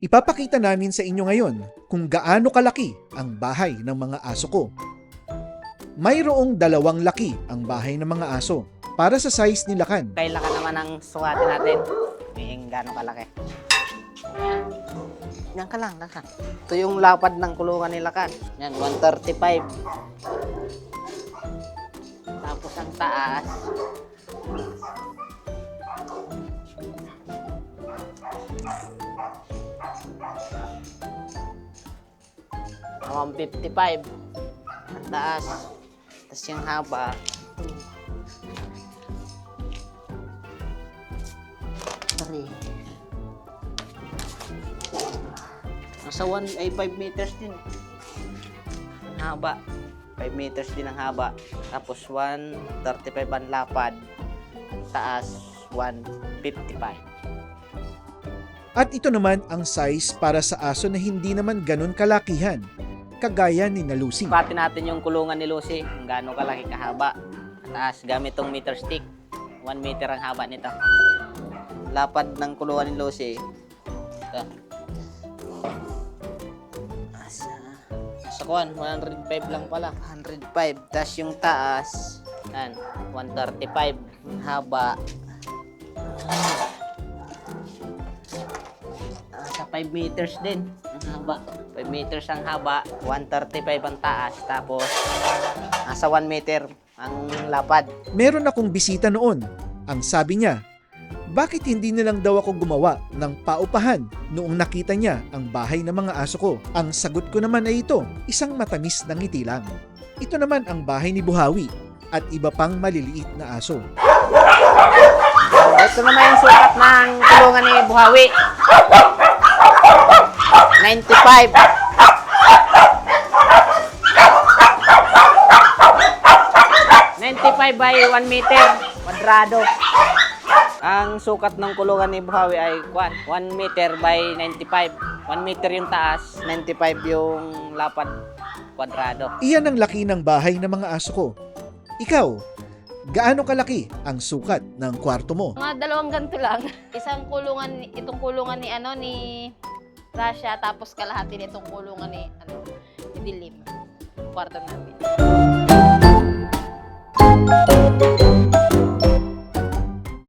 Ipapakita namin sa inyo ngayon kung gaano kalaki ang bahay ng mga aso ko. Mayroong dalawang laki ang bahay ng mga aso para sa size ni Lakan. Kailangan naman ang sukatin natin. May gano'ng kalaki. Yan ka lang, Lakan. Ito yung lapad ng kulungan ni Lakan. Yan, 135. Tapos ang taas. Ang 155. Ang taas. Tapos yung haba. Sorry. Nasa 5 meters din. Ang haba. 5 meters din ang haba. Tapos 135 ang lapad. Ang taas, 155. At ito naman ang size para sa aso na hindi naman ganun kalakihan, kagaya ni na Lucy. Sukatin natin yung kulungan ni Lucy. Kung gaano kalaki kahaba. Ang taas, gamit tong meter stick. 1 meter ang haba nito. Lapad ng kulungan ni Lucy. Ito. Sa kuwan, 105 lang pala. 105. Tapos yung taas, yan, 135. Haba. Sa 5 meters din ang haba. 5 meters ang haba, 135 ang taas. Tapos, nasa 1 meter ang lapad. Meron akong bisita noon. Ang sabi niya, bakit hindi nilang daw ako gumawa ng paupahan noong nakita niya ang bahay ng mga aso ko? Ang sagot ko naman ay ito, isang matamis na ngiti lang. Ito naman ang bahay ni Buhawi at iba pang maliliit na aso. Ito naman yung sukat ng kulungan ni Buhawi. 95. 95 by 1 meter kwadrado. Ang sukat ng kulungan ni Buhawi ay 1 meter by 95. 1 meter yung taas, 95 yung lapad kwadrado. Iyan ang laki ng bahay ng mga aso ko. Ikaw, gaano kalaki ang sukat ng kwarto mo? Mga dalawang ganito lang. Isang kulungan, itong kulungan ni ni Rasha, tapos kalahati nitong kulungan ni Dilim. Kwarto namin.